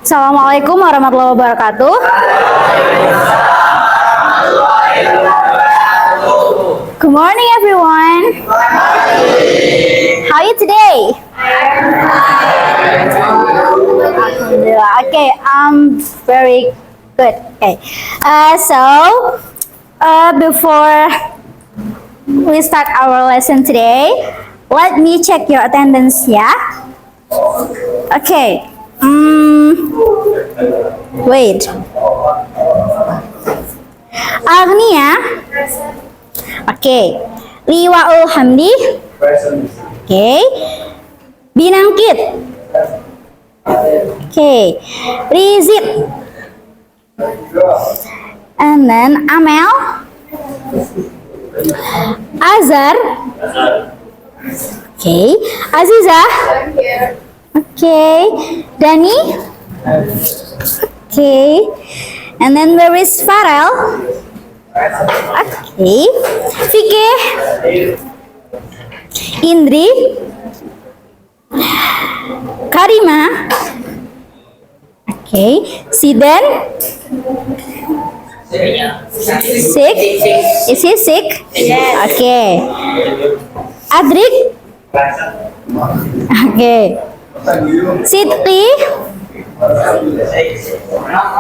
Assalamualaikum warahmatullahi wabarakatuh. Good morning, everyone. How are you today? Alhamdulillah. Okay, I'm very good. Okay, before we start our lesson today, let me check your attendance, yeah? Okay. Wait. Agnia. Okay. Liwaul Hamdi. Okay. Binangkit. Okay. Rizit. And then Amel. Azhar. Okay. Aziza. Okay. Dani. Okay. And then where is Farel? Okay. Fikih. Indri. Karima. Okay. Sidan. Sick. Is he sick? Yes. Okay. Adrik. Okay. Sidki.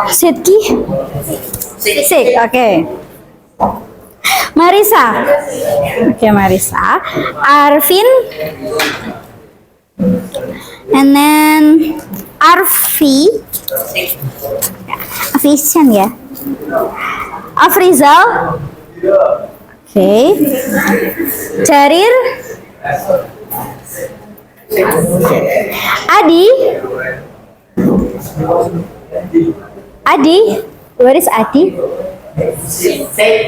Sidki. Sick. Okay. Marisa. Okay, Marisa. Arvin. And then Arfi. Afishan ya. Afrizal. Okay. Jarir. Adi. Adi. Where is Adi?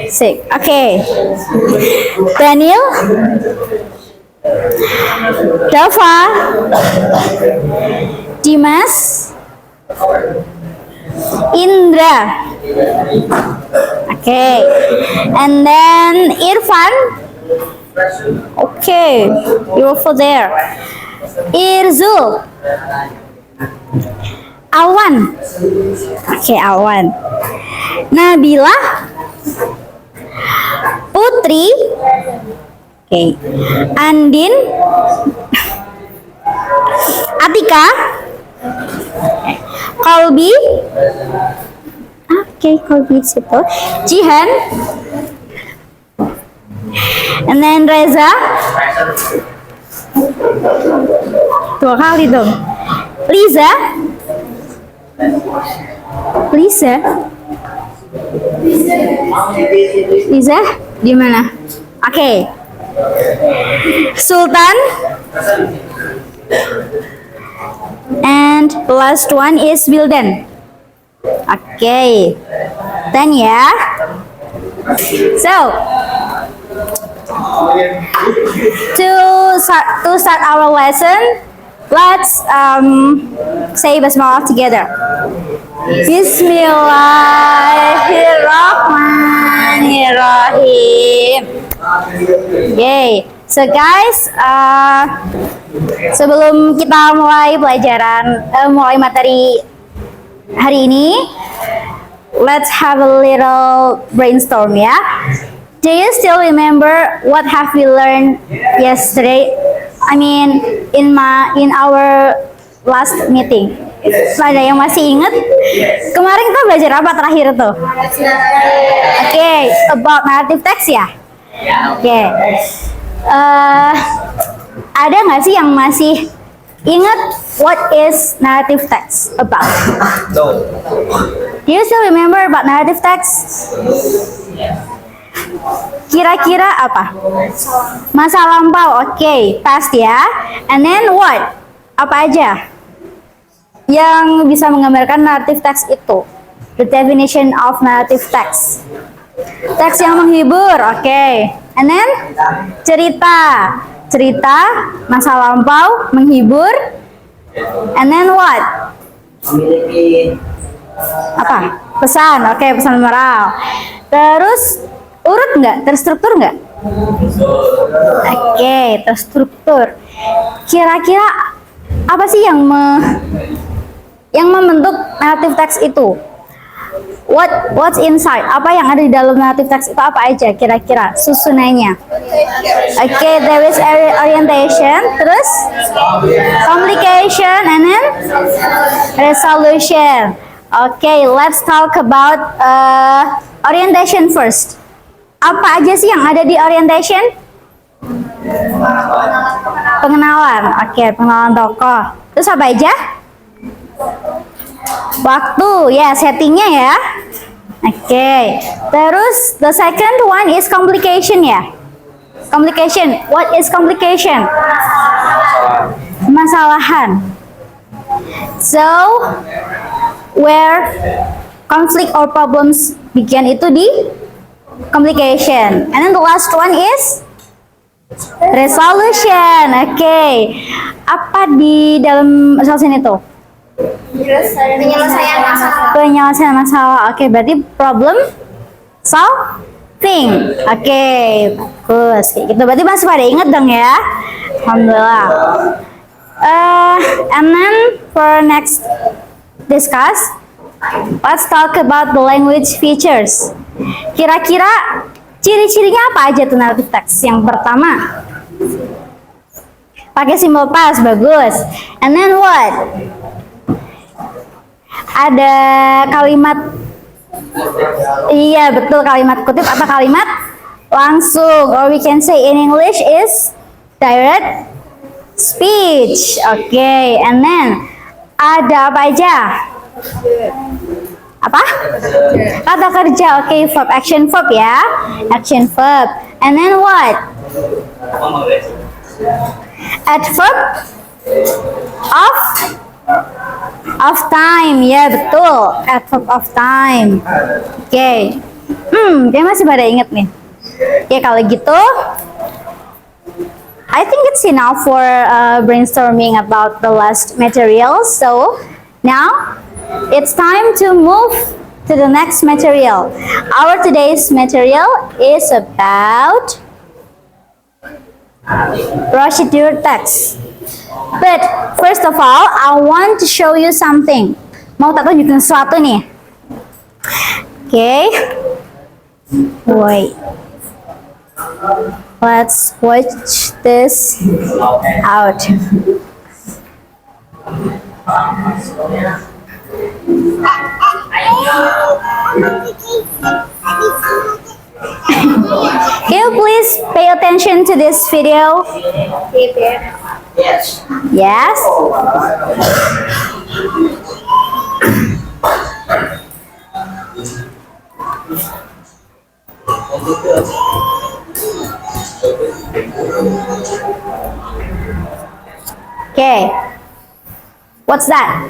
Sick. Okay. Daniel. Dava. Dimas. Indra. Okay. And then Irfan. Okay. You're over there. Irzul. Awan. Okay, Awan. Nabila. Putri. Okay. Andin. Atika. Kolbi. Okay, Kolbi situ. Jihan. And then Reza. Dua kali dong. Liza. Liza. Liza di mana? Oke. Sultan. And last one is Wildan. Oke. Then ya. So to start our lesson, let's say basmalah together. Bismillahirrahmanirrahim. Yay. So guys, sebelum kita mulai pelajaran, mulai materi hari ini, let's have a little brainstorm ya. Do you still remember what have we learned yesterday? I mean, in our last meeting. Ada yang masih ingat? Kemarin kita belajar apa terakhir tuh? Okay, about narrative text ya? Okay. Ada nggak sih yang masih ingat what is narrative text about? No. Do you still remember about narrative text? Kira-kira apa? Masa lampau, oke, past ya. And then what? Apa aja yang bisa menggambarkan narrative text itu? The definition of narrative text. Teks yang menghibur, oke. And then cerita, masa lampau, menghibur. And then what? Apa? Pesan, oke, pesan moral. Terus urut nggak? Terstruktur nggak? Oke, terstruktur. Kira-kira apa sih yang yang membentuk narrative text itu. What's inside? Apa yang ada di dalam narrative text itu apa aja kira-kira susunannya? Oke, there is orientation, terus complication, and then resolution. Oke, let's talk about orientation first. Apa aja sih yang ada di orientation? Pengenalan. Oke, pengenalan tokoh. Terus apa aja? Waktu, ya, settingnya ya. Oke, terus the second one is complication ya. Complication, what is complication? Masalahan. So, where conflict or problems begin itu di complication. And then the last one is resolution. Oke, apa di dalam resolution itu? Penyelesaian masalah. Penyelesaian masalah. Oke, berarti problem solving. Oke, bagus. Kayak gitu. Berarti masih pada inget dong ya. Alhamdulillah. And then for next discuss, let's talk about the language features. Kira-kira ciri-cirinya apa aja tuh narrative text? Yang pertama, pakai simbol past, bagus. And then what? Ada kalimat, iya betul, kalimat kutip atau kalimat langsung, or we can say in English is direct speech. Oke, and then ada apa aja? Apa? Kata kerja. Oke, verb, action verb ya, action verb. And then what? Adverb of time, ya betul, adverb of time. Oke, dia masih pada inget nih. Ya kalau gitu, I think it's enough for brainstorming about the last material. So now it's time to move to the next material. Our today's material is about procedure text. But first of all, I want to show you something. Mau tak tunjukin sesuatu nih. Okay. Wait. Let's watch this out. Can you please pay attention to this video? Yes. Yes? Okay. What's that?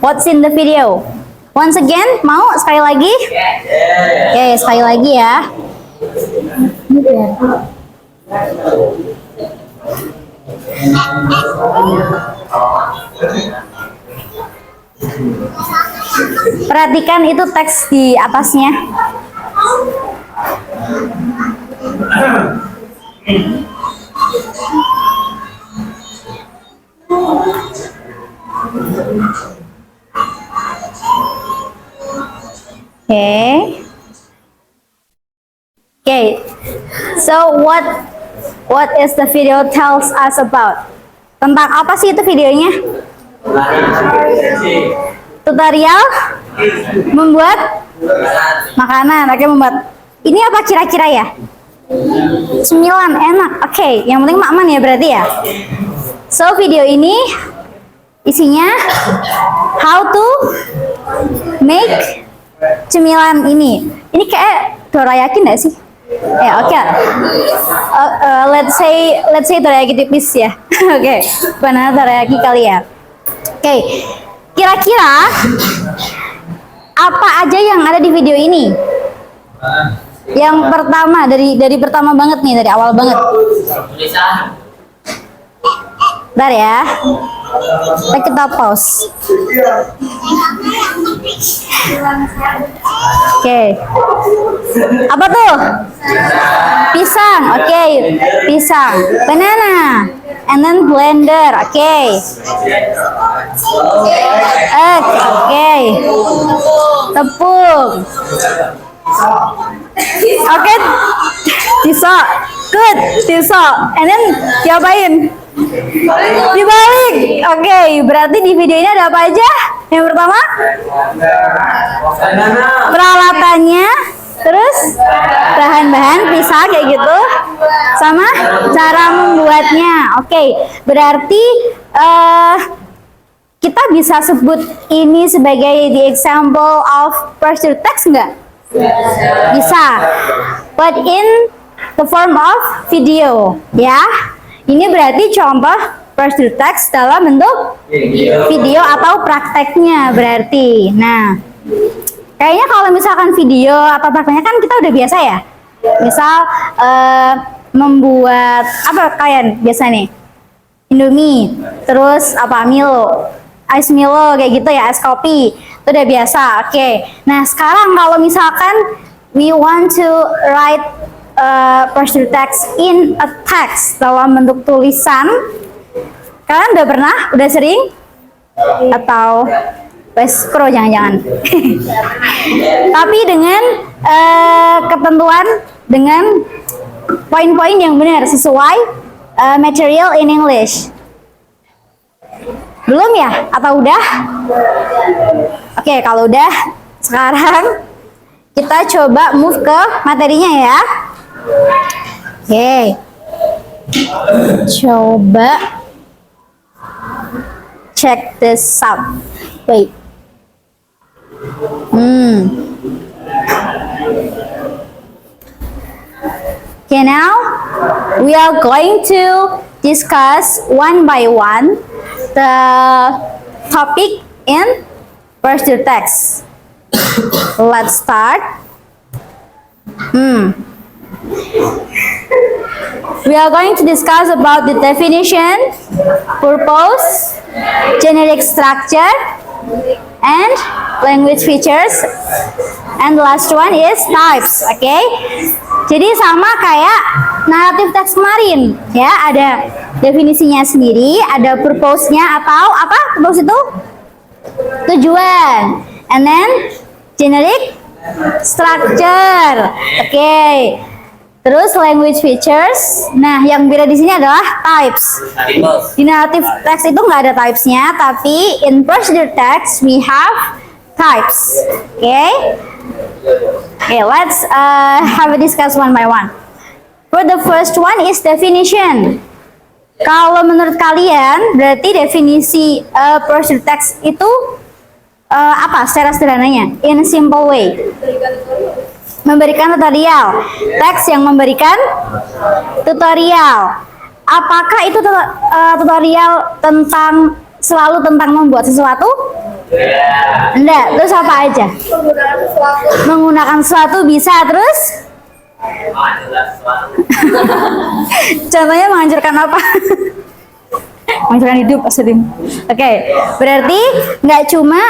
What's in the video? Once again, mau sekali lagi? Oke, sekali lagi ya. Perhatikan itu teks di atasnya. Okay. So what is the video tells us about? Tentang apa sih itu videonya? Tutorial membuat makanan. Oke, membuat. Ini apa kira-kira ya? Cemilan, enak. Oke, yang penting aman ya berarti ya. So video ini isinya how to make cemilan ini. Ini kayak dorayaki nggak sih? Ya, oke. Let's say dorayaki tipis ya. Oke, banana dorayaki kali ya. Oke, kira-kira apa aja yang ada di video ini? Yang pertama, dari pertama banget nih, dari awal banget. Bentar ya, kita pause. Oke. Apa tuh? Pisang. Oke, pisang. Banana. and then blender. Oke. Oke. Tepung. Oke. Tiso. Good. Tiso. And then diapain? Dibalik. Oke, berarti di video ini ada apa aja? Yang pertama, peralatannya, terus bahan-bahan pisah kayak gitu, sama cara membuatnya. Oke, berarti kita bisa sebut ini sebagai the example of pressure text nggak? Bisa, but in the form of video, ya. Ini berarti contoh pressure text dalam bentuk video atau prakteknya berarti. Nah, kayaknya kalau misalkan video atau prakteknya kan kita udah biasa ya. Misal membuat apa kalian biasa nih? Indomie, terus apa Milo, ice Milo kayak gitu ya, es kopi. Itu udah biasa. Oke. Nah, sekarang kalau misalkan we want to write pressure text in a text dalam bentuk tulisan, kalian udah pernah, udah sering, atau wes pro jangan-jangan. Tapi dengan ketentuan, dengan poin-poin yang benar sesuai material in English. Belum ya? Atau udah? Oke, kalau udah, sekarang kita coba move ke materinya ya. Oke, coba check this out. Wait. Okay, now we are going to discuss one by one the topic in pressure text. Let's start. We are going to discuss about the definition, purpose, generic structure, and language features. And the last one is types. Okay? Jadi sama kayak narrative text kemarin, ya, ada definisinya sendiri, ada purpose-nya atau apa? Purpose itu tujuan. And then generic structure. Oke. Terus language features. Nah, yang beda di sini adalah types. Di narrative text itu nggak ada types-nya, tapi in procedure text we have types. Okay, let's have a discuss one by one. For the first one is definition. Kalau menurut kalian, berarti definisi procedure text itu apa secara sederhananya? In a simple way. Memberikan tutorial, teks yang memberikan tutorial. Apakah itu tutorial selalu tentang membuat sesuatu? Enggak, terus apa aja? Menggunakan sesuatu bisa, terus? Contohnya menghancurkan apa? Menghancurkan hidup, maksudnya. Oke, berarti nggak cuma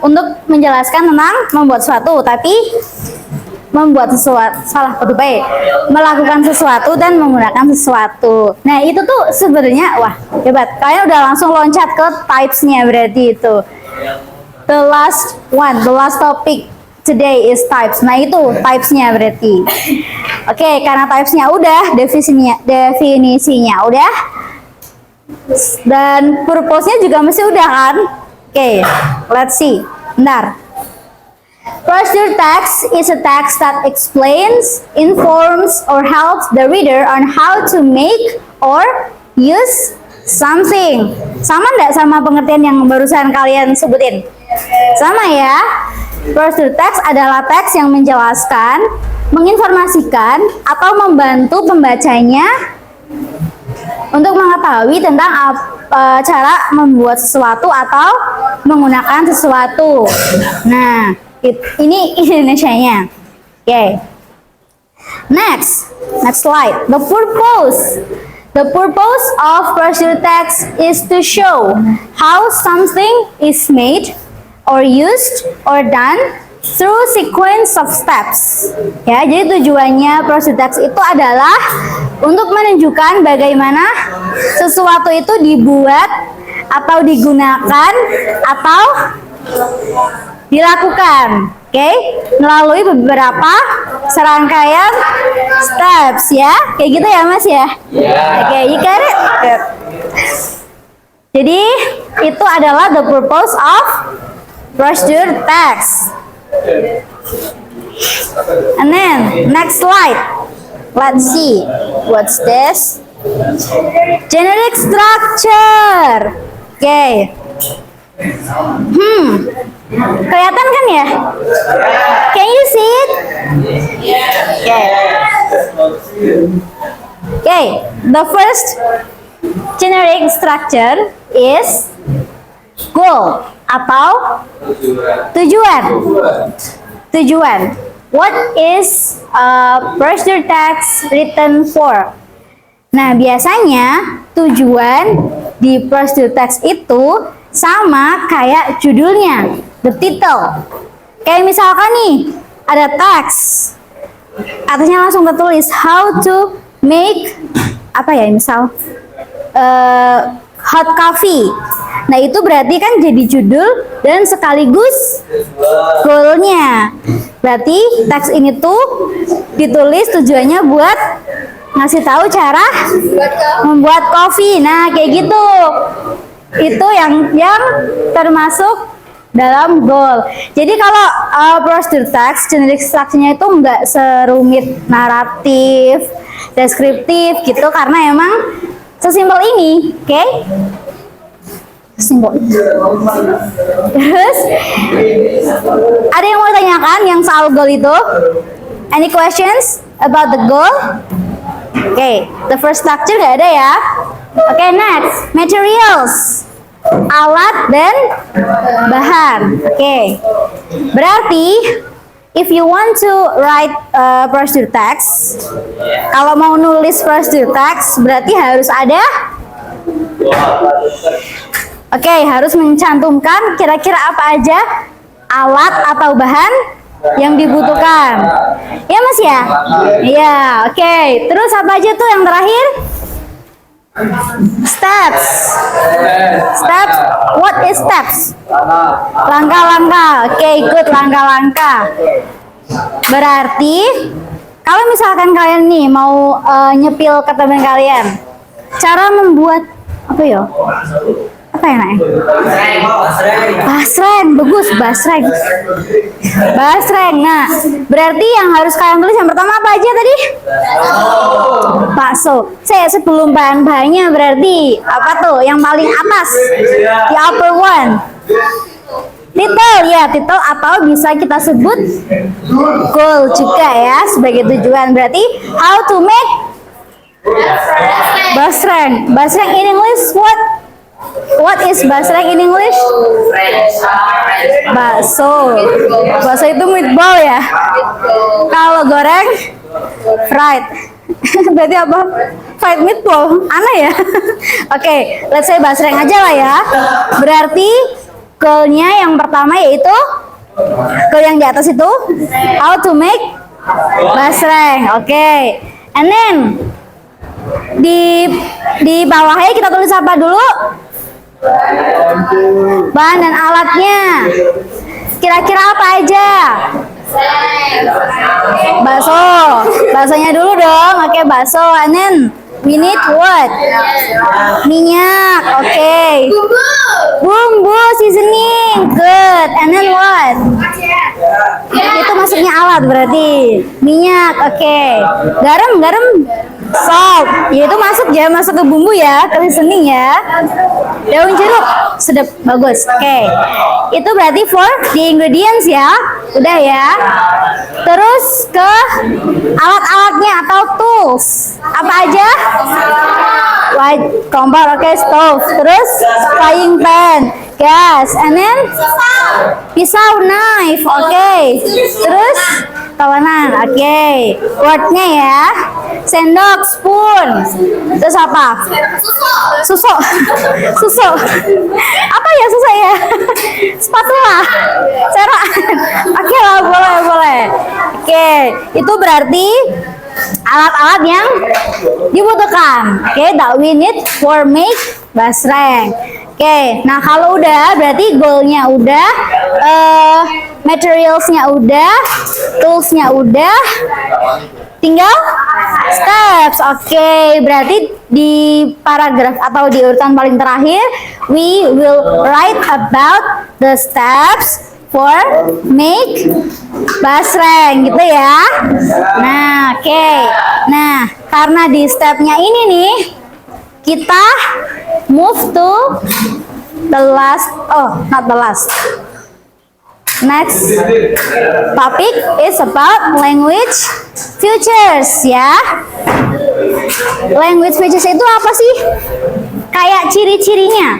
untuk menjelaskan tentang membuat sesuatu, tapi membuat sesuatu, melakukan sesuatu dan menggunakan sesuatu. Nah, itu tuh sebenarnya wah hebat. Kalian udah langsung loncat ke types-nya berarti itu. The last topic today is types. Nah, itu types-nya berarti. Oke, karena types-nya udah, definisinya udah, dan purpose-nya juga mesti udah kan? Oke, let's see. Bentar. Procedure text is a text that explains, informs, or helps the reader on how to make or use something. Sama nggak sama pengertian yang barusan kalian sebutin? Sama ya. Procedure text adalah teks yang menjelaskan, menginformasikan, atau membantu pembacanya untuk mengetahui tentang cara membuat sesuatu atau menggunakan sesuatu. Nah, ini Indonesianya. Okay. Next slide. The purpose. The purpose of procedure text is to show how something is made or used or done through sequence of steps. Ya, jadi tujuannya procedure text itu adalah untuk menunjukkan bagaimana sesuatu itu dibuat atau digunakan atau dilakukan. Oke, melalui beberapa serangkaian steps ya. Kayak gitu ya, Mas ya? Oke, you got it? Good. Jadi, itu adalah the purpose of procedure text. And then, next slide. Let's see. What's this? Generic structure. Oke. Kelihatan kan ya? Can you see it? Okay. The first generic structure is goal atau tujuan. Tujuan. What is a procedure text written for? Nah, biasanya tujuan di procedure text itu sama kayak judulnya, the title. Kayak misalkan nih, ada teks, atasnya langsung tertulis how to make apa ya, misal hot coffee. Nah, itu berarti kan jadi judul dan sekaligus goalnya. Berarti teks ini tuh ditulis tujuannya buat ngasih tahu cara membuat kopi. Nah, kayak gitu. Itu yang termasuk dalam goal. Jadi kalau procedure text, generic structure-nya itu nggak serumit naratif, deskriptif gitu, karena emang sesimpel ini, oke? Simpel. Terus ada yang mau tanyakan yang soal goal itu? Any questions about the goal? Okay, the first structure nggak ada ya. Okay, next, materials, alat dan bahan. Okay, berarti if you want to write procedure text, kalau mau nulis procedure text berarti harus ada. Oke, harus mencantumkan kira-kira apa aja alat atau bahan yang dibutuhkan. Ya, Mas ya? Iya, oke. Terus apa aja tuh yang terakhir? Steps. Steps. What is steps? Langkah-langkah. Oke, good, langkah-langkah. Berarti kalau misalkan kalian nih mau nyepil ke teman kalian, cara membuat apa ya? Apa ya namanya? Basreng, bagus, basreng. Basreng. Nah, berarti yang harus kalian tulis yang pertama apa aja tadi? Bakso. Sebelum bahan-bahannya berarti apa tuh? Yang paling atas, the upper one. Title ya, title atau bisa kita sebut goal juga ya sebagai tujuan. Berarti how to make basreng. Basreng in English what? What is basreng in English? Bakso. Bakso itu meatball ya. Kalau goreng fried. Berarti apa? Fried meatball. Aneh ya. Oke, let's say basreng aja lah ya. Berarti goalnya yang pertama yaitu goal yang di atas itu how to make basreng. Oke. And then di bawahnya kita tulis apa dulu? Bahan dan alatnya. Kira-kira apa aja? Bakso. Baksonya dulu dong. Oke, bakso. And then we need what? Minyak. Oke. Bumbu, seasoning. Good. And then what? Itu masuknya alat berarti. Minyak. Oke. Garam. Salt, ya itu masuk ke bumbu ya, ke seasoning ya. Daun jeruk, sedap, bagus. Oke, itu berarti for the ingredients ya, udah ya. Terus ke alat-alatnya atau tools, apa aja? White kompor, oke, stove. Terus frying pan, gas, and then pisau, knife, oke. Terus tawanan, oke. Wordnya ya. Sendok, spoon. Terus apa? Susu. Apa ya susu ya? Spatula. Cera. Oke lah, boleh. Oke, itu berarti alat-alat yang dibutuhkan. Oke, that we need for make basreng. Oke, nah kalau udah berarti goalnya udah, materialsnya udah, toolsnya udah, tinggal steps. Oke, berarti di paragraf atau di urutan paling terakhir, we will write about the steps for make basreng gitu ya. Nah, oke. Nah, karena di stepnya ini nih, kita move to the last, not the last. Next topic is about language features ya. Language features itu apa sih? Kayak ciri-cirinya.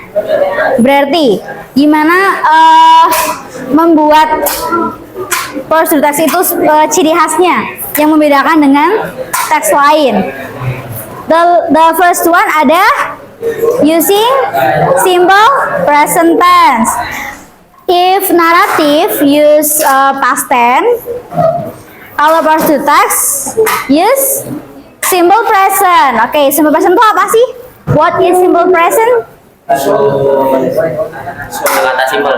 Berarti gimana membuat pursuit text itu ciri khasnya yang membedakan dengan teks lain. The first one ada using simple present tense. If narrative use past tense, kalau pursuit text use simple present. Oke, simple present itu apa sih? What is simple present? Kata simpel.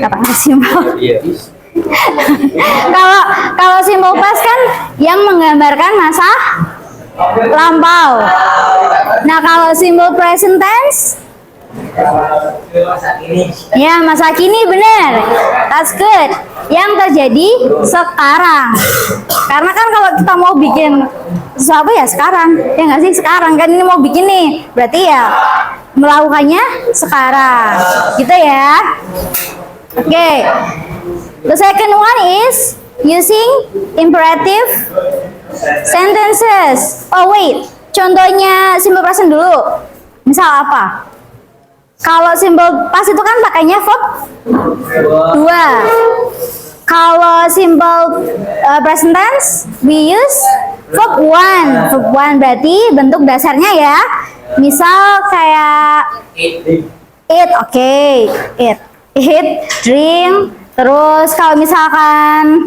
Kata simple. Iya. Kalau simple past kan yang menggambarkan masa lampau. Nah, kalau simple present tense ya masa kini, bener. That's good. Yang terjadi sekarang. Karena kan kalau kita mau bikin sesuatu ya sekarang, ya nggak sih, sekarang kan ini mau bikin nih, berarti ya melakukannya sekarang, gitu ya. Oke. The second one is using imperative sentences. Oh wait, contohnya simple present dulu. Misal apa? Kalau simple past itu kan pakainya verb 2. Kalau simple present tense we use verb 1. Verb 1 berarti bentuk dasarnya ya. Misal kayak eat, oke, eat, drink. Terus kalau misalkan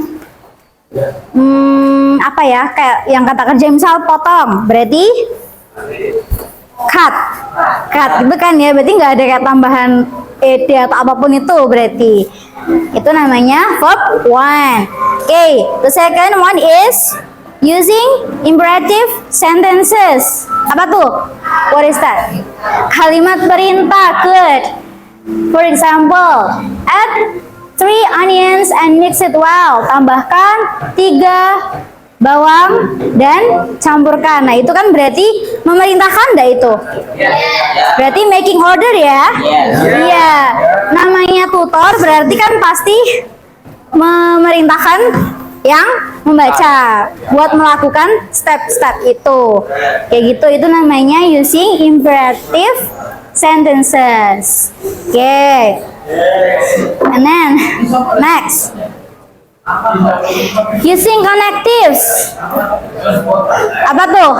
apa ya, kayak yang kata kerja misal potong, berarti cut itu kan ya, berarti nggak ada kayak tambahan ed atau apapun itu, berarti itu namanya verb 1. Oke, the second one is using imperative sentences. Apa tuh? What is that? Kalimat perintah. Good. For example, add 3 onions and mix it well. Tambahkan 3 bawang dan campurkan. Nah, itu kan berarti memerintahkan enggak itu? Berarti making order ya? Iya. Namanya tutor berarti kan pasti memerintahkan yang membaca buat melakukan step-step itu. Kayak gitu, itu namanya using imperative sentences. Okay. And then next, using connectives. Apa tuh?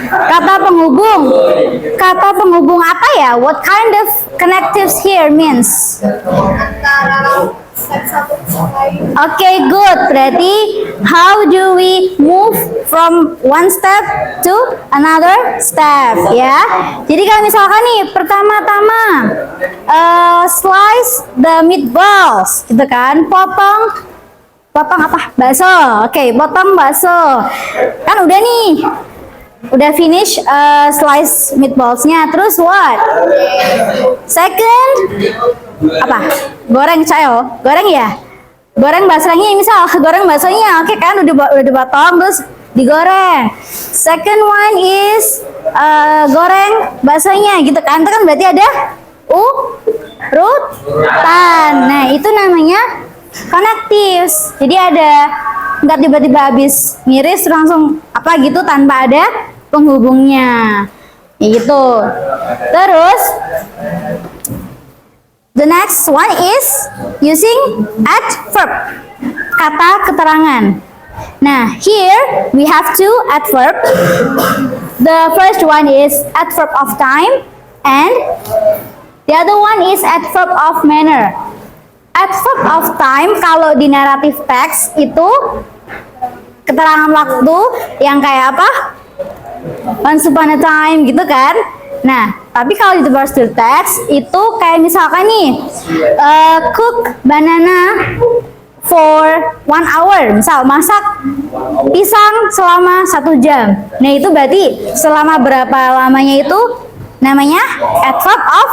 Kata penghubung. Kata penghubung apa ya? What kind of connectives here means? Okay, good. Berarti how do we move from one step to another step, ya? Jadi kalau misalkan nih pertama-tama slice the meatballs, gitu kan? Potong apa? Bakso. Oke, potong bakso. Kan udah nih. Udah finish slice meatballsnya. Terus what? Second apa? Goreng cayo. Goreng ya? Goreng basrengnya misal, goreng baksonya. Oke kan udah dipotong terus digoreng. Second one is goreng baksonya gitu kan. Itu kan berarti ada urutan. Nah, itu namanya connectives. Jadi ada, nggak tiba-tiba habis ngiris langsung apa gitu tanpa ada penghubungnya. Ya gitu. Terus the next one is using adverb. Kata keterangan. Nah, here we have two adverb. The first one is adverb of time and the other one is adverb of manner. Adverb of time kalau di narrative text itu keterangan waktu yang kayak apa? Once upon a time gitu kan. Nah, tapi kalau di past tense itu kayak misalkan nih, cook banana for 1 hour, misal masak pisang selama 1 jam. Nah itu berarti selama berapa lamanya itu namanya adverb of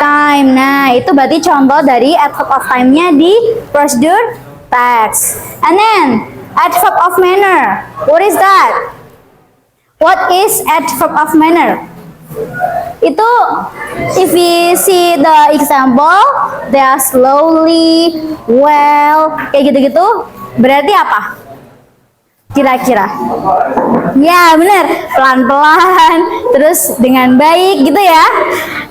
time. Nah itu berarti contoh dari adverb of time-nya di procedure text. And then adverb of manner, what is that? What is adverb of manner? Itu if we see the example, they are slowly, well, kayak gitu-gitu, berarti apa? Kira-kira? Ya bener, pelan-pelan, terus dengan baik gitu ya.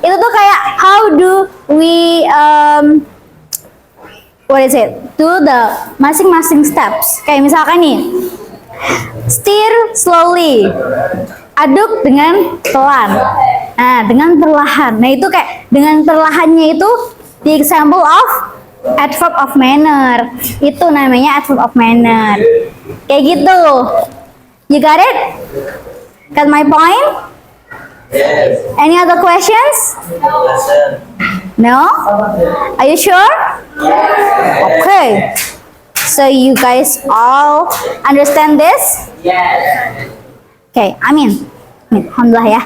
Itu tuh kayak how do we what is it? Do the masing-masing steps. Kayak misalkan nih, stir slowly, aduk dengan pelan. Nah, dengan perlahan. Nah, itu kayak dengan perlahannya itu the example of adverb of manner. Itu namanya adverb of manner. Kayak gitu. You got it? Got my point? Yes. Any other questions? No? Are you sure? Okay. So you guys all understand this? Yes. Okay, amin. Alhamdulillah ya.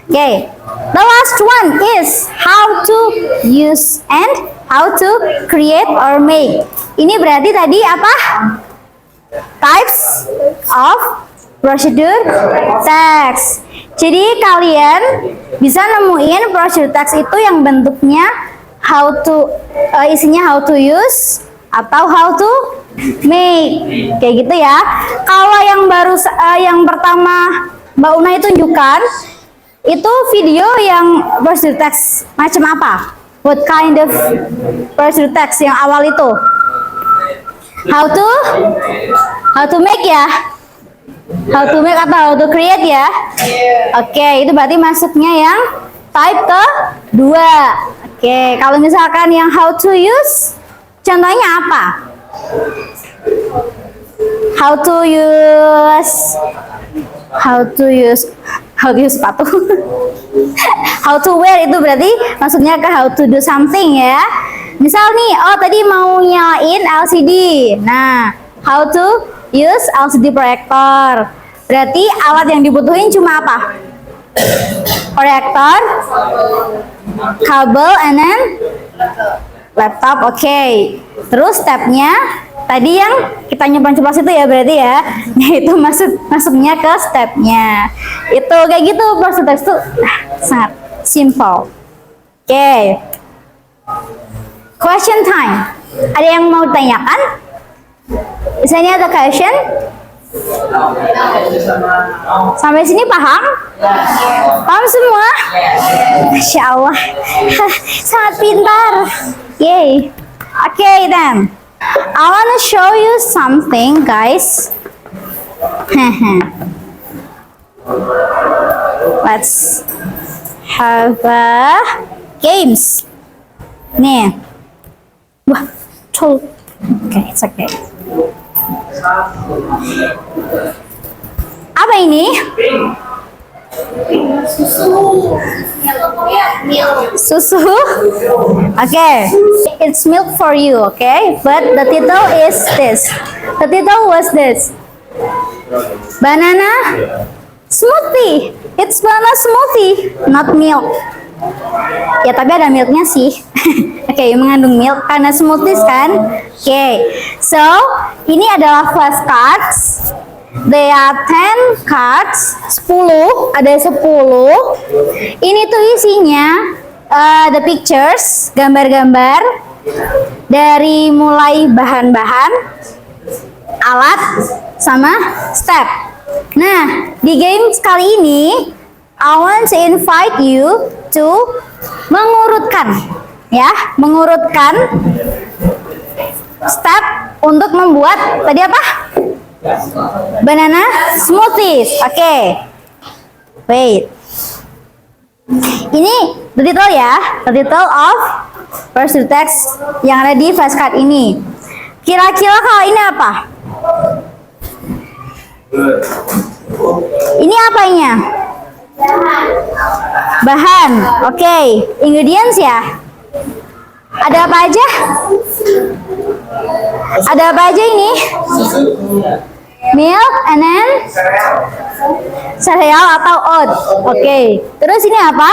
Okay, the last one is how to use and how to create or make. Ini berarti tadi apa? Types of procedure text. Jadi kalian bisa nemuin procedure text itu yang bentuknya how to, isinya how to use atau how to make, kayak gitu ya. Kalau yang yang pertama Mbak Una itu tunjukkan, itu video yang procedure text macam apa? What kind of procedure text yang awal itu? How to make ya? How to make atau how to create ya? Oke, itu berarti masuknya yang type kedua. Oke, kalau misalkan yang how to use, contohnya apa? How to use sepatu. How to wear itu berarti maksudnya ke how to do something ya. Misal nih, oh tadi mau nyalain LCD. Nah, how to use LCD projector. Berarti alat yang dibutuhin cuma apa? Proyektor, kabel, and then laptop. Oke. Terus stepnya tadi yang kita nyeplos itu ya berarti ya. Nah, itu masuknya ke stepnya. Itu kayak gitu, proses teks itu sangat simple. Oke. Question time. Ada yang mau tanyakan? Is any other question? Sampai sini paham? Paham semua? Masya Allah. Sangat pintar. Yay. Okay then. I want to show you something, guys. Let's have games. Nih. Wah, cool. Okay, it's okay. Apa ini? Susu. Okay, it's milk for you. Okay, but the title is this. The title was this. Banana smoothie. It's banana smoothie, not milk. Ya tapi ada milknya sih. Oke, mengandung milk karena smoothies kan. Oke, so ini adalah flashcards. They are 10 cards, 10, ada 10. Ini tuh isinya the pictures, gambar-gambar dari mulai bahan-bahan, alat, sama step. Nah, di game kali ini I want to invite you to mengurutkan, ya, mengurutkan step untuk membuat tadi apa? Banana smoothies. Oke. Wait. Ini the title ya, the title of procedure text yang ada di flashcard ini. Kira-kira kalau ini apa? Good. Ini apanya? Bahan. Oke, ingredients ya. Ada apa aja? Ada apa aja ini? Milk and then cereal atau oat. Oke. Terus ini apa?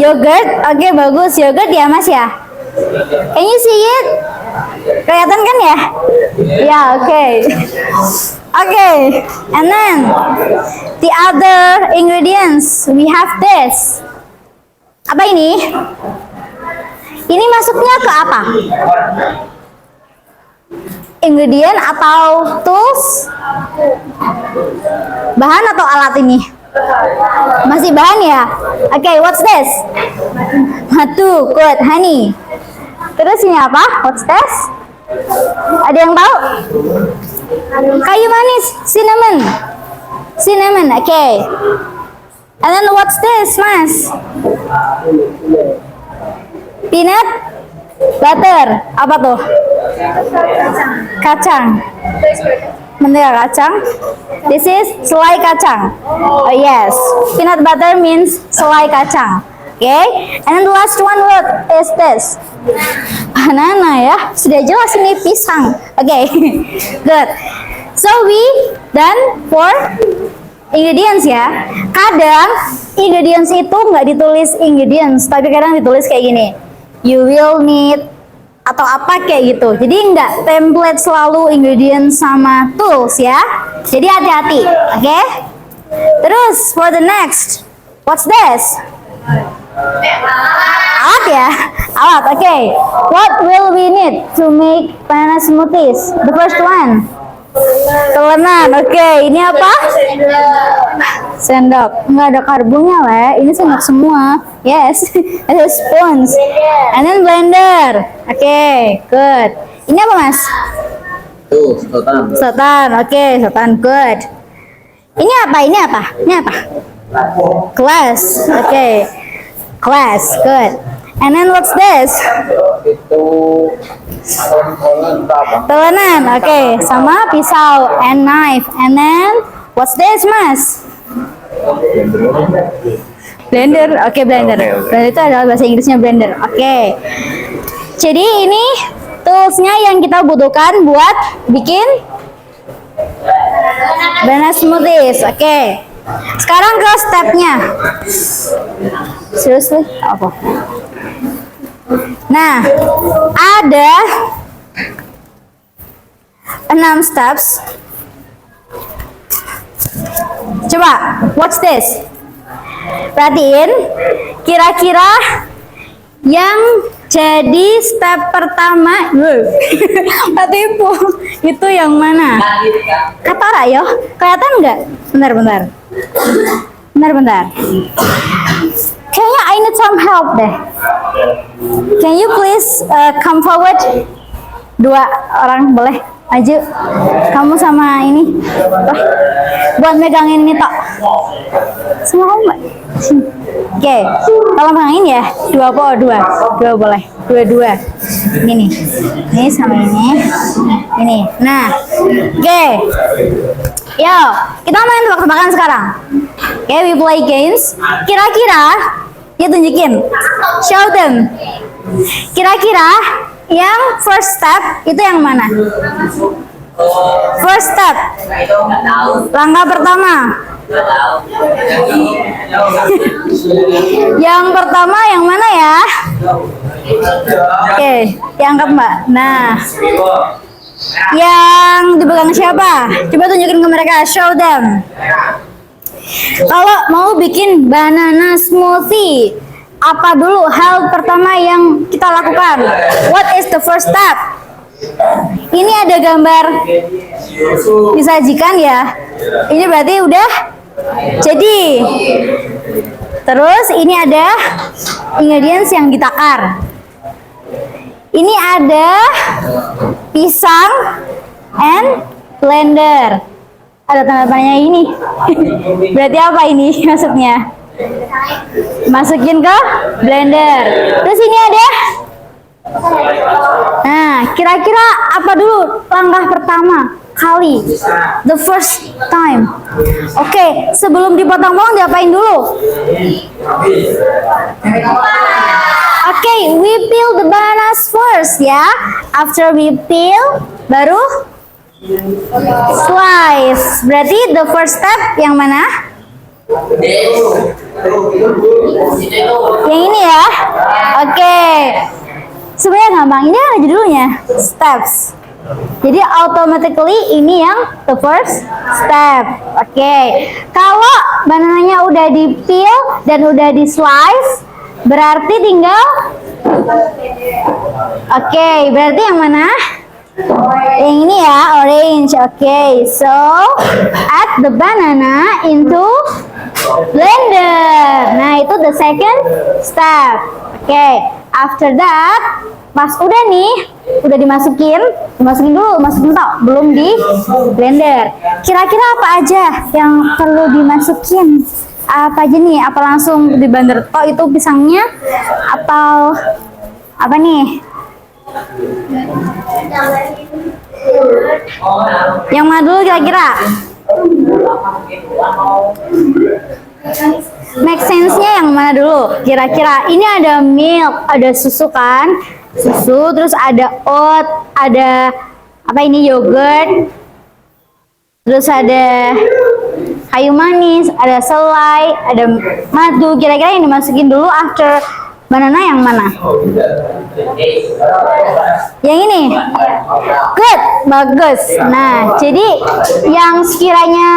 Yogurt. Oke, bagus. Yogurt ya, Mas ya? Can you see it? Kelihatan kan ya? Ya, oke. Oke. And then the other ingredients we have this. Apa ini? Ini masuknya ke apa? Ingredient atau tools? Bahan atau alat ini? Masih bahan ya? Oke, what's this? Madu, good, honey. Terus ini apa? What's this? Ada yang tahu? Kayu manis, cinnamon. Cinnamon, oke. And then what's this, Mas? Peanut butter. Apa tuh? Kacang. Mentega kacang. This is selai kacang. Oh yes, peanut butter means selai kacang. Okay, and then the last one, what is this? Banana ya. Sudah jelas ini pisang. Okay, good. So we done for ingredients ya. Kadang ingredients itu nggak ditulis ingredients, tapi kadang ditulis kayak gini. You will need atau apa kayak gitu. Jadi nggak template selalu ingredients sama tools ya. Jadi hati-hati, oke? Terus for the next, what's this? Alat ya, alat. Oke. What will we need to make banana smoothies? The first one. Telenan. Oke, ini apa? Sendok. Nggak ada karbonnya lah. Ini sendok semua. Yes. Ada spoons. And then blender. Oke, good. Ini apa, Mas? Tuh, sedotan. Sedotan. Oke, sedotan. Good. Ini apa? Ini apa? Ini apa? Glass. Oke. Glass. Good. And then what's this? Itu Telenan. Oke, sama pisau and knife. And then what's this, Mas? Blender. Oke, blender. Blender itu adalah bahasa Inggrisnya blender. Oke. Jadi ini toolsnya yang kita butuhkan buat bikin banana smoothies. Oke. Sekarang ke stepnya. Seriously? Apa? Nah, ada 6 steps. Coba, what's this? Perhatiin, kira-kira yang jadi step pertama, Patipu, itu yang mana? Kata Rayo, kelihatan nggak? Bentar. Kayaknya I need some help deh. Can you please come forward? 2 orang boleh maju. Kamu sama ini, buat megangin ini tok. Semua kamu mbak. Oke, tolong pegangin ya. 2 boleh. 2. Ini sama ini. Nah, oke. Yo, kita main tebak-tebakan sekarang. Oke, we play games. Kira-kira, ya tunjukin. Show them. Kira-kira yang first step itu yang mana? First step. Langkah pertama. Yang pertama yang mana ya? Oke, diangkat Mbak. Nah, yang dipegang siapa? Coba tunjukin ke mereka, show them. Kalau mau bikin banana smoothie, apa dulu hal pertama yang kita lakukan? What is the first step? Ini ada gambar disajikan ya. Ini berarti udah jadi. Terus ini ada ingredients yang ditakar. Ini ada pisang and blender. Ada tanda tanya ini. Berarti apa ini maksudnya? Masukin ke blender. Terus ini ada. Nah, kira-kira apa dulu langkah Langkah pertama kali, the first time. Oke, sebelum dipotong-potong diapain dulu? Oke, we peel the bananas first ya. After we peel, baru slice. Berarti the first step yang mana? Yang ini ya. Oke. Sebenarnya gampang. Ini ada judulnya, steps. Jadi automatically ini yang the first step. Oke. Kalau banananya udah di peel dan udah di slice, berarti tinggal berarti yang mana? Yang ini ya, orange. So add the banana into blender. Nah, itu the second step. After that, pas udah nih, udah dimasukin dulu, masukin tau, belum di blender. Kira-kira apa aja yang perlu dimasukin? Apa aja nih? Apa langsung di blender tok itu pisangnya? Atau apa nih? Yang mana dulu kira-kira? Make sense-nya yang mana dulu? Kira-kira ini ada milk, ada susu kan? Susu, terus ada oat, ada apa ini, yogurt, terus ada kayu manis, ada selai, ada madu. Kira-kira yang dimasukin dulu after banana yang mana? Yang ini? Good, bagus. Nah, jadi yang sekiranya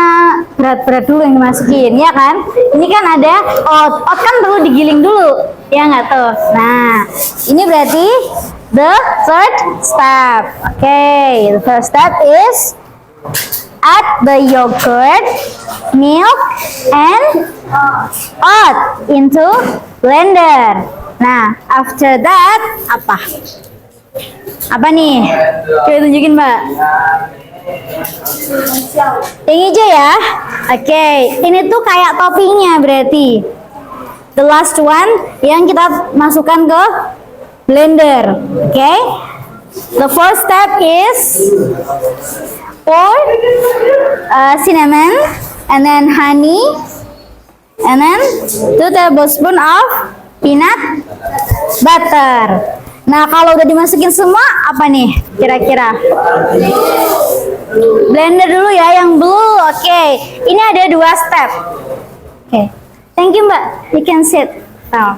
berat-berat dulu yang dimasukin, ya kan? Ini kan ada oat, oat kan perlu digiling dulu, ya nggak tuh? Nah, ini berarti the third step. The first step is add the yogurt, milk, and oat into blender. Nah, after that apa? Apa nih? Coba tunjukin, Mbak. Yang hijau ya. Ini tuh kayak toppingnya berarti. The last one yang kita masukkan ke blender. The first step is pour cinnamon and then honey and then 2 tablespoon of peanut butter. Nah, kalau udah dimasukin semua, apa nih kira-kira? Blender dulu ya, yang blue. Ini ada 2 step. Thank you, Mbak. You can sit now.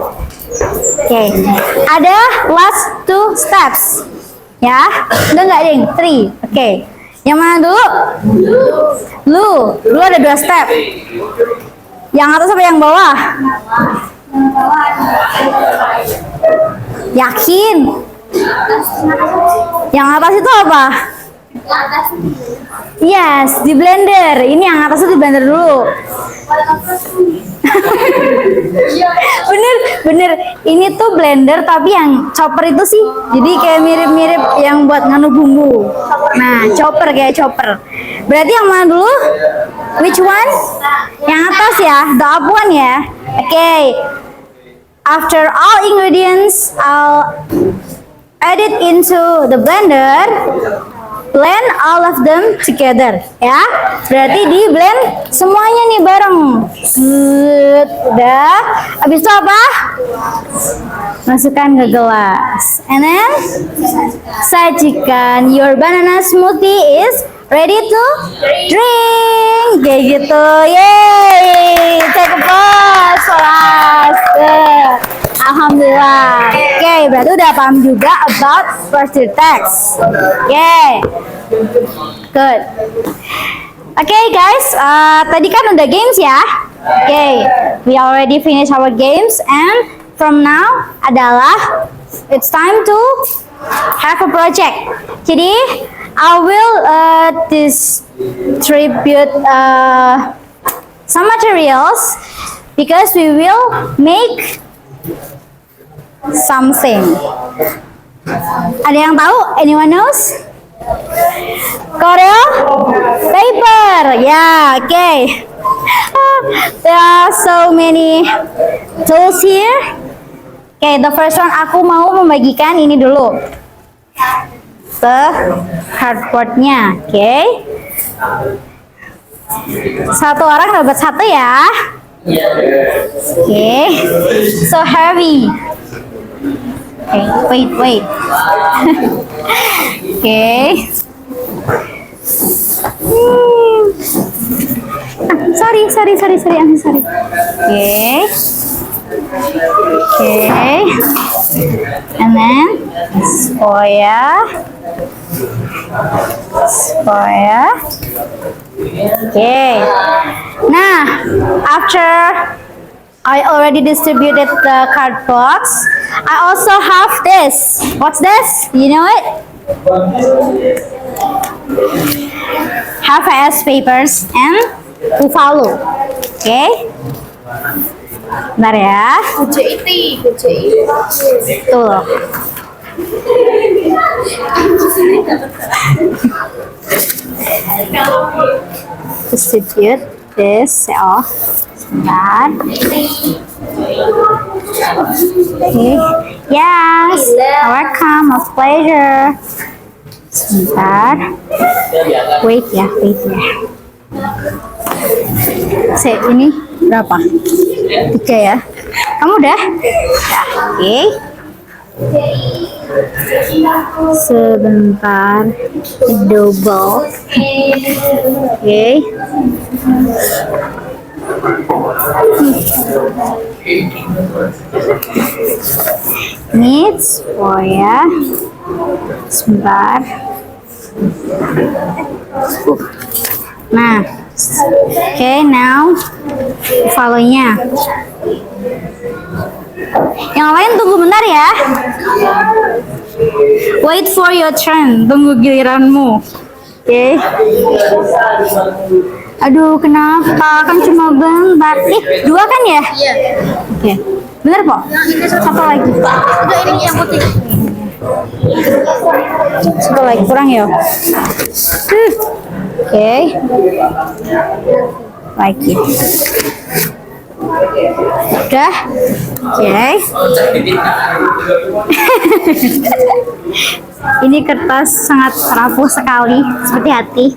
Ada last 2 steps. Ya, udah nggak, Ding? 3. Yang mana dulu? Blue ada 2 step. Yang atas apa yang bawah? Yakin? Yang atas itu apa? Yes, di blender. Ini yang atas itu di blender dulu. Bener. Ini tuh blender tapi yang chopper itu sih. Jadi kayak mirip-mirip yang buat nganu bumbu. Nah, chopper kayak chopper. Berarti yang mana dulu? Which one? Yang atas ya, the up one ya. After all ingredients, I'll add it into the blender. Blend all of them together, ya. Berarti di blend semuanya nih bareng. Udah. Habis itu apa? Masukkan ke gelas. And then sajikan. Your banana smoothie is ready to drink. Kayak gitu. Yeay. Take a pause. Alhamdulillah. Berarti udah paham juga about first year text. Good. Guys, tadi kan udah games ya. We already finish our games and from now adalah it's time to have a project. Jadi I will distribute some materials because we will make something. Ada yang tahu? Anyone knows? Corel paper. There are so many tools here. The first one aku mau membagikan ini dulu. the cardboardnya. Oke. Satu orang dapat satu ya. Oke. So heavy. Oke, wait. Oke. Sorry. I'm sorry. Okay. And then spoya. Okay. Nah, after I already distributed the card box, I also have this. What's this? You know it? HVS papers and buffalo. Okay. Bentar ya. Tuh. Distribute this off. Sebentar. Okay. Yes. Welcome. A pleasure. Sebentar. Wait ya. Ini berapa? 3 ya. Kamu udah? Ya, oke. Sebentar. Double. Oke. Ini ya. Sebentar. Nah, okay, now follow-nya. Yang lain tunggu bentar ya. Wait for your turn. Tunggu giliranmu. Oke. Aduh, kenapa? Kan cuma bentar. 2 kan ya? Iya. Oke. Bener kok? Satu lagi. Udah, ini yang putih. Satu lagi kurang ya. Oke. Lagi. Udah. Oke. Ini kertas sangat rapuh sekali, seperti hati.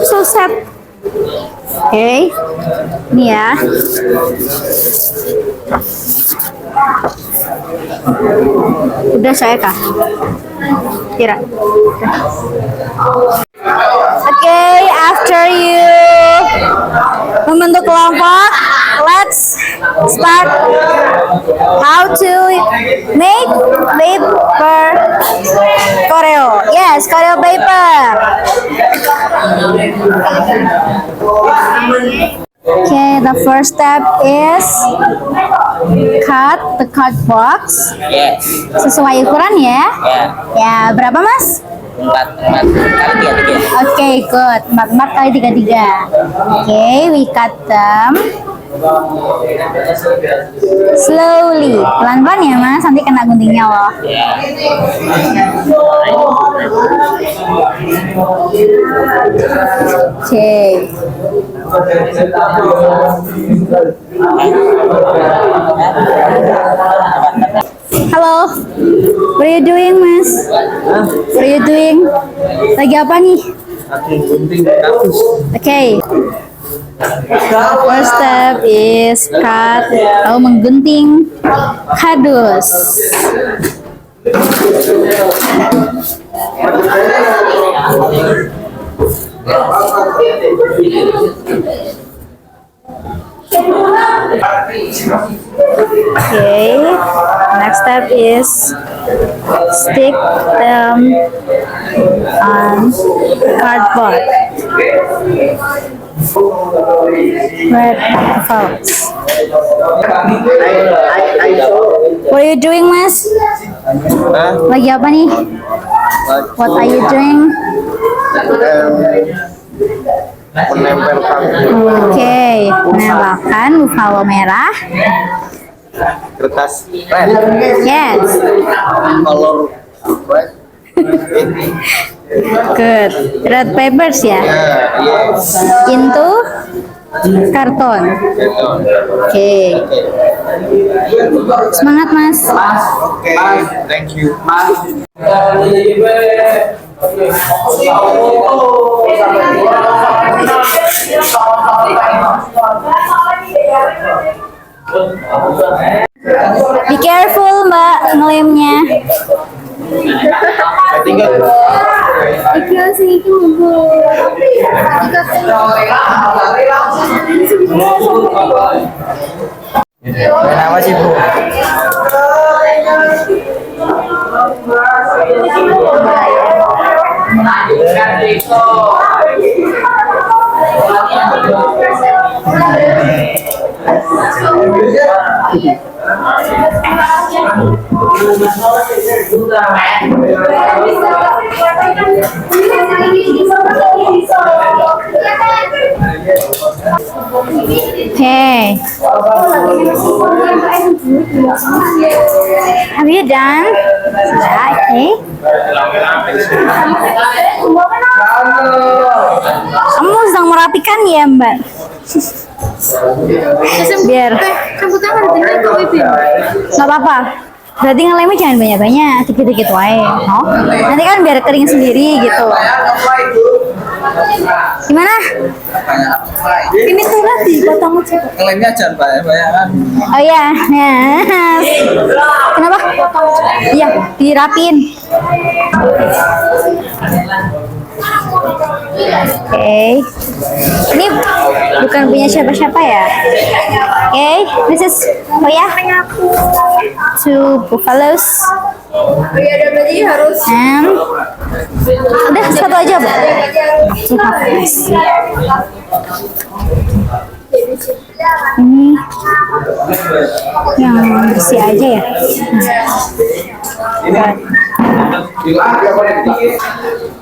So sad. Oke. Ini ya. Udah saya kah? Kira. Oke, after you membentuk kelompok, let's start how to make paper choreo. Yes, choreo paper. Okay, the first step is cut the card box. Yes. Sesuai ukuran ya. Ya, berapa Mas? 4 kali 3. Okay, good. 4 kali 3. Okay, we cut them slowly. Pelan-pelan ya Mas, nanti kena guntingnya loh. Okay. Halo, what are you doing, Mas? What are you doing? Lagi apa nih? Okay. First step is cut atau menggunting kardus. Okay, next step is stick them on cardboard. Red felt. What are you doing, Mas? Lagi apa nih? What are you doing? Menempelkan Oke, menambahkan buffalo merah. kertas red. Yes, Color red. good. Red papers ya. Yes. Into Karton. Oke. Semangat, Mas. Oke, thank you. Be careful, Mbak, ngelemnya. Iki sih iki Kenapa sih, Bu? Okay. Have you done? Yeah, okay. Kamu sedang merapikan ya, Mbak? Biar nggak apa-apa. Berarti ngelemnya jangan banyak-banyak, dikit-dikit wae. No? Nanti kan biar kering sendiri gitu. Gimana? Ini tuh nanti potong aja. Ngelemnya jangan banyak-banyak. Oh iya, yes. Kenapa? Iya, dirapin. Oke. Ini bukan punya siapa-siapa ya. Oke, this is oh ya. Two buffaloes. And udah satu aja, Bu. Two buffaloes. Ini yang bersih aja ya.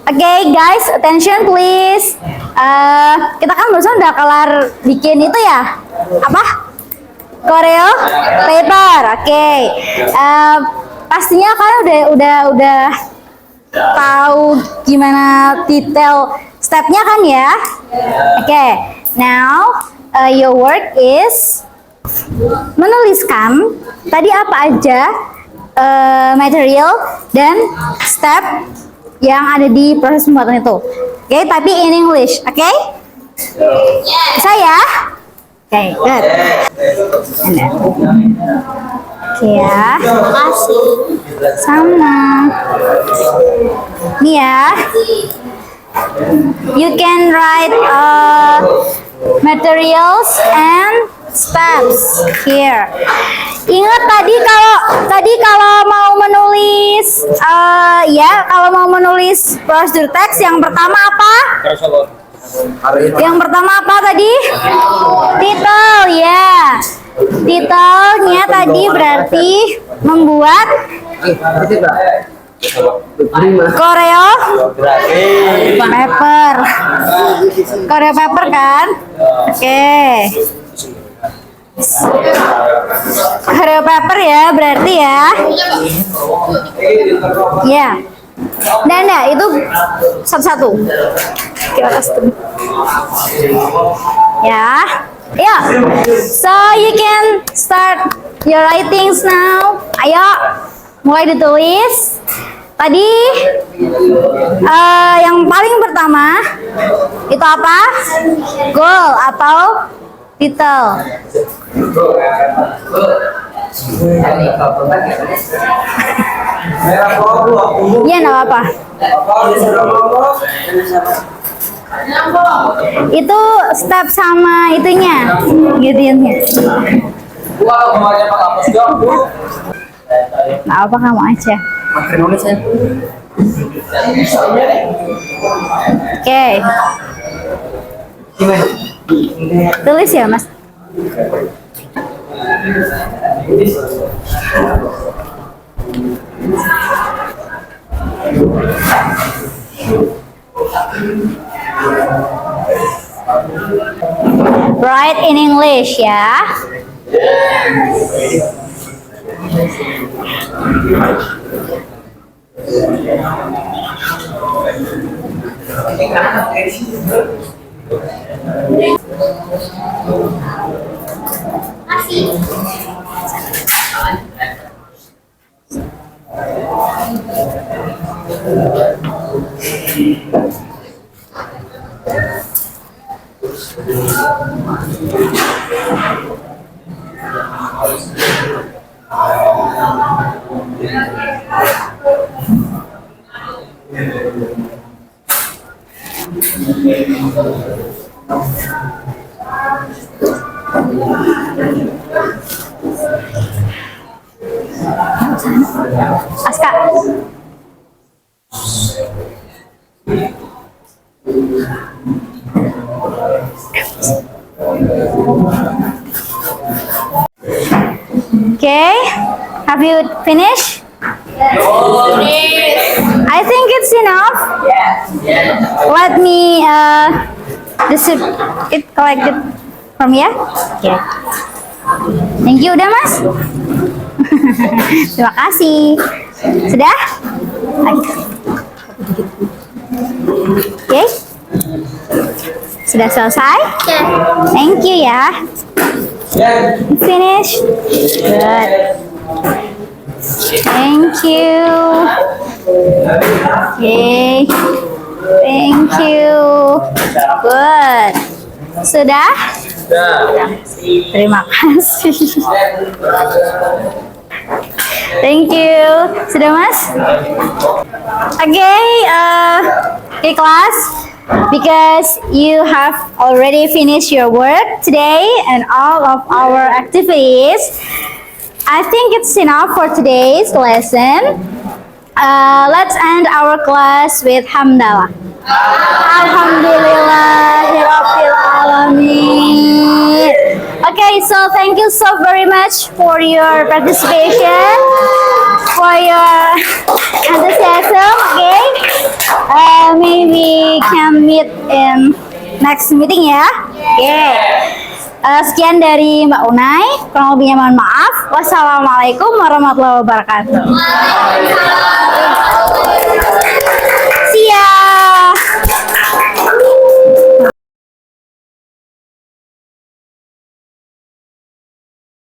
Oke, guys, attention please. Kita kan barusan udah kelar bikin itu ya. Apa? Koreo paper. Oke. Pastinya kalian udah tahu gimana detail stepnya kan ya. Oke. Now your work is menuliskan tadi apa aja material dan step yang ada di proses pembuatan itu. Oke, tapi in English, oke? Bisa ya? Oke, good. Oke ya, makasih. Sama. Nih ya. You can write materials and steps here. Ingat tadi kalau mau menulis kalau mau menulis prosedur teks yang pertama apa? Yang pertama apa tadi? Title ya. Titelnya tadi berarti membuat koreo paper. Koreo paper kan? Oke. Koreo paper ya berarti ya. Ya. Nah, itu satu-satu. Ya. Ya. So you can start your writings now. Ayo, mulai ditulis. Tadi yang paling pertama itu apa? Goal atau title. Iya, nggak apa. Itu step sama itunya, gitunya. Nggak apa, kamu aja. Oke. Tulis ya, Mas. Write in English ya. Aska. Okay, have you finished? I think it's enough. Let me receive it collected from here. Okay. Thank you, udah Mas. Terima kasih. Sudah? Oke. Sudah selesai? Thank you ya. Finish. Good. Thank you. Okay. Thank you. Good. Sudah? Terima kasih. Thank you. Sudah Mas? Okay, class. Because you have already finished your work today and all of our activities, I think it's enough for today's lesson. Let's end our class with hamdalah. Alhamdulillahirabbil alamin. Okay, so thank you so very much for your participation, for your enthusiasm. Okay, maybe can meet in next meeting ya. Okay. Sekian dari Mbak Unai. Kurang lebihnya mohon maaf. Wassalamualaikum warahmatullahi wabarakatuh. See ya.